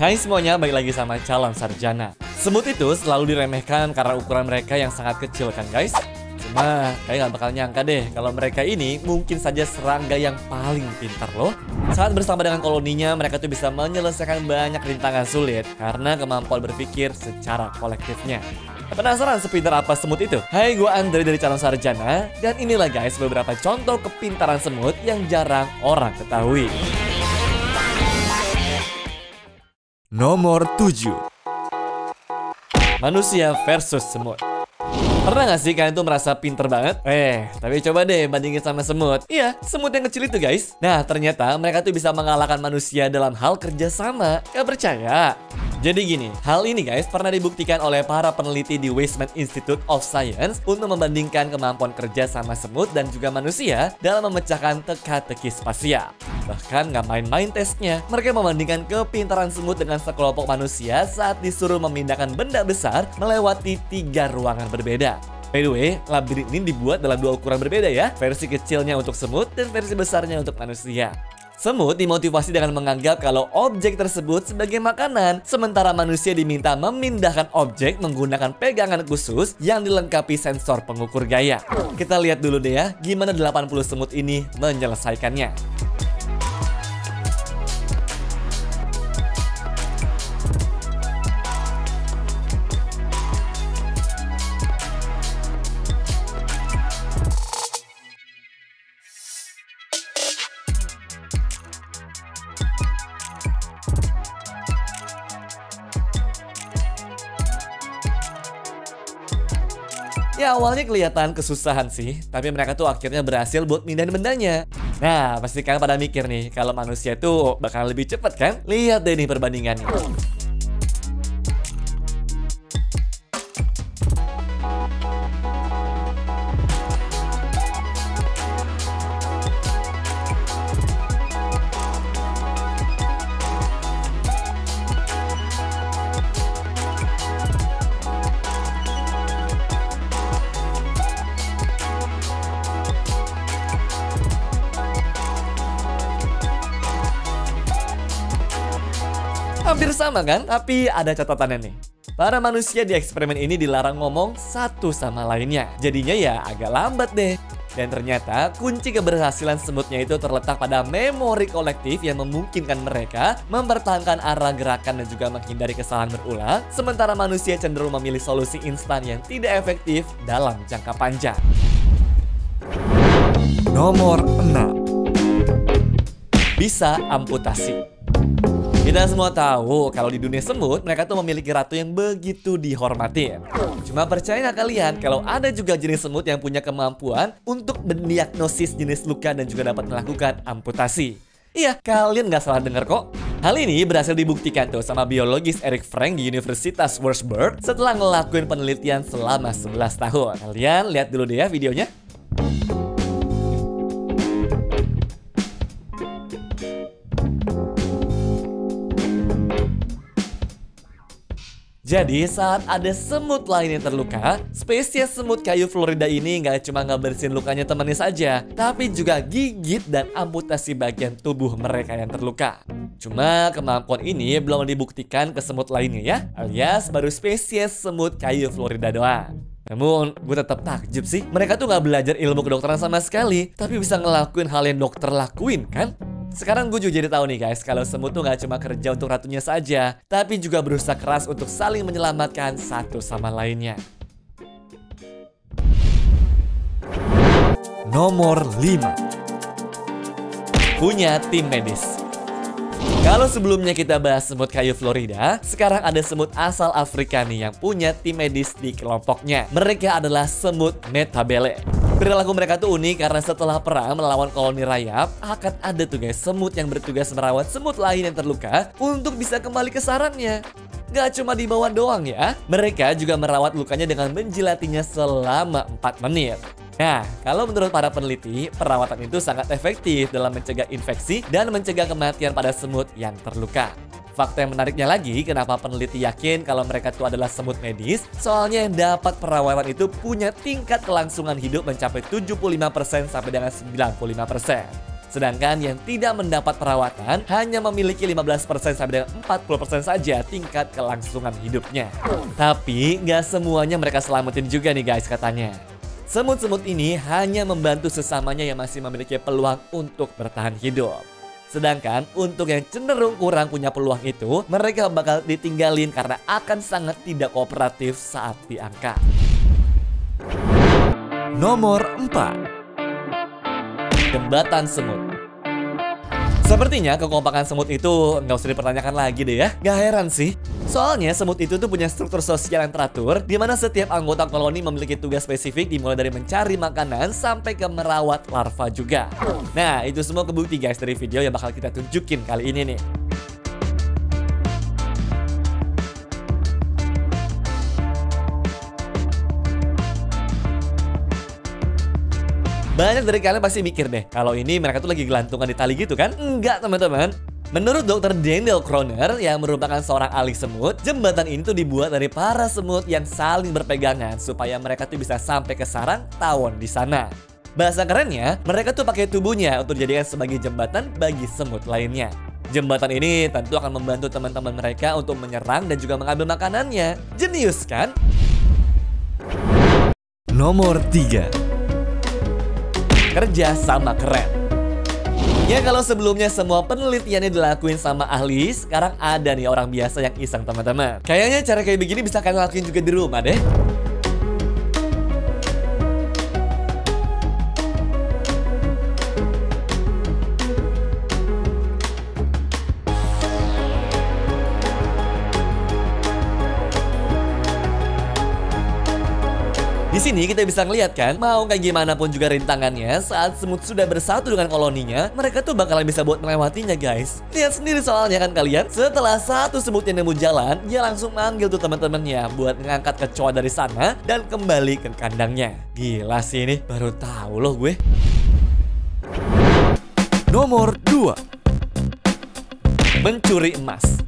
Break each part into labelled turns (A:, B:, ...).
A: Hai semuanya, balik lagi sama calon sarjana. Semut itu selalu diremehkan karena ukuran mereka yang sangat kecil kan guys? Cuma kayak gak bakal nyangka deh kalau mereka ini mungkin saja serangga yang paling pintar loh. Saat bersama dengan koloninya, mereka tuh bisa menyelesaikan banyak rintangan sulit karena kemampuan berpikir secara kolektifnya. Penasaran sepintar apa semut itu? Hai, gue Andre dari calon sarjana, dan inilah guys beberapa contoh kepintaran semut yang jarang orang ketahui. Nomor 7. Manusia versus semut. Pernah gak sih kalian tuh merasa pinter banget? Tapi coba deh bandingin sama semut. Iya, semut yang kecil itu guys. Nah, ternyata mereka tuh bisa mengalahkan manusia dalam hal kerjasama. Gak percaya? Jadi gini, hal ini guys pernah dibuktikan oleh para peneliti di Weizmann Institute of Science untuk membandingkan kemampuan kerja sama semut dan juga manusia dalam memecahkan teka-teki spasial. Bahkan nggak main-main tesnya, mereka membandingkan kepintaran semut dengan sekelompok manusia saat disuruh memindahkan benda besar melewati 3 ruangan berbeda. By the way, labirin ini dibuat dalam 2 ukuran berbeda ya, versi kecilnya untuk semut dan versi besarnya untuk manusia. Semut dimotivasi dengan menganggap kalau objek tersebut sebagai makanan, sementara manusia diminta memindahkan objek menggunakan pegangan khusus yang dilengkapi sensor pengukur gaya. Kita lihat dulu deh ya, gimana 80 semut ini menyelesaikannya. Ya awalnya kelihatan kesusahan sih, tapi mereka tuh akhirnya berhasil buat mindahin bendanya. Nah, pasti kalian pada mikir nih, kalau manusia tuh bakal lebih cepat kan? Lihat deh nih perbandingannya. Hampir sama kan? Tapi ada catatannya nih. Para manusia di eksperimen ini dilarang ngomong satu sama lainnya. Jadinya ya agak lambat deh. Dan ternyata kunci keberhasilan semutnya itu terletak pada memori kolektif yang memungkinkan mereka mempertahankan arah gerakan dan juga menghindari kesalahan berulang. Sementara manusia cenderung memilih solusi instan yang tidak efektif dalam jangka panjang. Nomor 6. Bisa amputasi. Kita semua tahu kalau di dunia semut mereka tuh memiliki ratu yang begitu dihormatin. Cuma percaya nggak kalian kalau ada juga jenis semut yang punya kemampuan untuk mendiagnosis jenis luka dan juga dapat melakukan amputasi? Iya, kalian nggak salah dengar kok. Hal ini berhasil dibuktikan tuh sama biologis Eric Frank di Universitas Würzburg setelah ngelakuin penelitian selama 11 tahun. Kalian lihat dulu deh ya videonya. Jadi saat ada semut lain yang terluka, spesies semut kayu Florida ini nggak cuma ngebersihin lukanya temannya saja, tapi juga gigit dan amputasi bagian tubuh mereka yang terluka. Cuma kemampuan ini belum dibuktikan ke semut lainnya ya, alias baru spesies semut kayu Florida doang. Namun gue tetap takjub sih, mereka tuh nggak belajar ilmu kedokteran sama sekali, tapi bisa ngelakuin hal yang dokter lakuin kan? Sekarang gue juga jadi tahu nih guys, kalau semut tuh gak cuma kerja untuk ratunya saja, tapi juga berusaha keras untuk saling menyelamatkan satu sama lainnya. Nomor 5. Punya tim medis. Kalau sebelumnya kita bahas semut kayu Florida, sekarang ada semut asal Afrika nih yang punya tim medis di kelompoknya. Mereka adalah semut Metabele. Perilaku mereka tuh unik karena setelah perang melawan koloni rayap, akan ada tuh guys semut yang bertugas merawat semut lain yang terluka untuk bisa kembali ke sarangnya. Gak cuma dibawa doang ya, mereka juga merawat lukanya dengan menjilatinya selama 4 menit. Nah, kalau menurut para peneliti, perawatan itu sangat efektif dalam mencegah infeksi dan mencegah kematian pada semut yang terluka. Fakta yang menariknya lagi, kenapa peneliti yakin kalau mereka itu adalah semut medis? Soalnya yang dapat perawatan itu punya tingkat kelangsungan hidup mencapai 75% sampai dengan 95%. Sedangkan yang tidak mendapat perawatan hanya memiliki 15% sampai dengan 40% saja tingkat kelangsungan hidupnya. Tapi nggak semuanya mereka selamatin juga nih guys katanya. Semut-semut ini hanya membantu sesamanya yang masih memiliki peluang untuk bertahan hidup. Sedangkan untuk yang cenderung kurang punya peluang itu, mereka bakal ditinggalin karena akan sangat tidak kooperatif saat diangkat. Nomor 4. Jembatan semut. Sepertinya kekompakan semut itu nggak usah dipertanyakan lagi deh ya. Gak heran sih. Soalnya semut itu tuh punya struktur sosial yang teratur, di mana setiap anggota koloni memiliki tugas spesifik dimulai dari mencari makanan sampai ke merawat larva juga. Nah, itu semua kebukti guys dari video yang bakal kita tunjukin kali ini nih. Banyak dari kalian pasti mikir deh, kalau ini mereka tuh lagi gelantungan di tali gitu kan? Enggak teman-teman. Menurut Dr. Daniel Kroner yang merupakan seorang ahli semut, jembatan ini tuh dibuat dari para semut yang saling berpegangan supaya mereka tuh bisa sampai ke sarang tawon di sana. Bahasa kerennya, mereka tuh pakai tubuhnya untuk dijadikan sebagai jembatan bagi semut lainnya. Jembatan ini tentu akan membantu teman-teman mereka untuk menyerang dan juga mengambil makanannya. Jenius kan? Nomor 3. Kerja sama keren. Ya kalau sebelumnya semua penelitiannya dilakuin sama ahli, sekarang ada nih orang biasa yang iseng teman-teman. Kayaknya cara kayak begini bisa kalian lakuin juga di rumah deh. Di sini kita bisa ngeliat kan, mau kayak gimana pun juga rintangannya, saat semut sudah bersatu dengan koloninya, mereka tuh bakalan bisa buat melewatinya guys. Lihat sendiri soalnya kan kalian, setelah satu semut yang nemu jalan, dia langsung manggil tuh teman-temannya buat ngangkat kecoa dari sana dan kembali ke kandangnya. Gila sih ini, baru tahu loh gue. Nomor 2. Mencuri emas.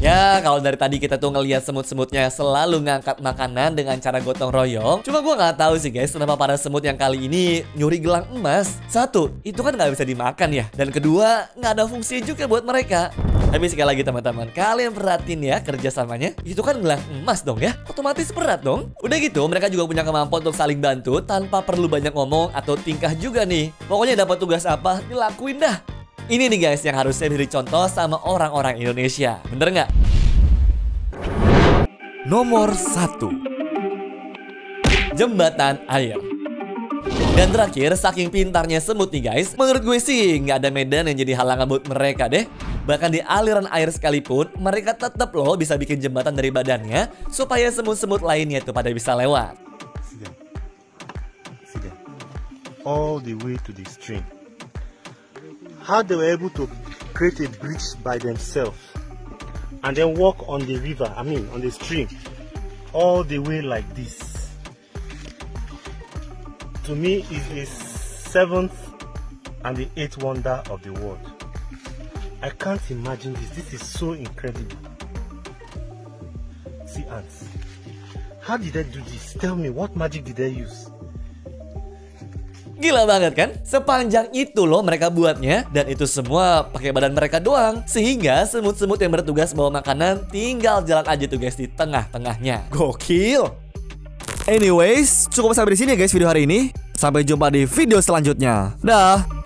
A: Ya, kalau dari tadi kita tuh ngelihat semut-semutnya selalu ngangkat makanan dengan cara gotong royong. Cuma gue nggak tahu sih guys, kenapa para semut yang kali ini nyuri gelang emas. Satu, itu kan nggak bisa dimakan ya. Dan kedua, nggak ada fungsi juga buat mereka. Tapi sekali lagi teman-teman, kalian perhatiin ya kerjasamanya. Itu kan gelang emas dong ya, otomatis berat dong. Udah gitu, mereka juga punya kemampuan untuk saling bantu tanpa perlu banyak ngomong atau tingkah juga nih. Pokoknya dapat tugas apa, dilakuin dah. Ini nih guys yang harusnya diberi contoh sama orang-orang Indonesia. Bener nggak? Nomor 1. Jembatan air. Dan terakhir, saking pintarnya semut nih guys, menurut gue sih nggak ada medan yang jadi halangan buat mereka deh. Bahkan di aliran air sekalipun, mereka tetap loh bisa bikin jembatan dari badannya supaya semut-semut lainnya tuh pada bisa lewat.
B: See them. All the way to the stream. How they were able to create a bridge by themselves and then walk on the river, on the stream, all the way like this. To me, is the 7th and the 8th wonder of the world. I can't imagine this. This is so incredible. See ants. How did they do this? Tell me, what magic did they use?
A: Gila banget kan? Sepanjang itu loh mereka buatnya. Dan itu semua pakai badan mereka doang. Sehingga semut-semut yang bertugas bawa makanan tinggal jalan aja tuh guys di tengah-tengahnya. Gokil. Anyways, cukup sampai di sini ya guys video hari ini. Sampai jumpa di video selanjutnya. Dah.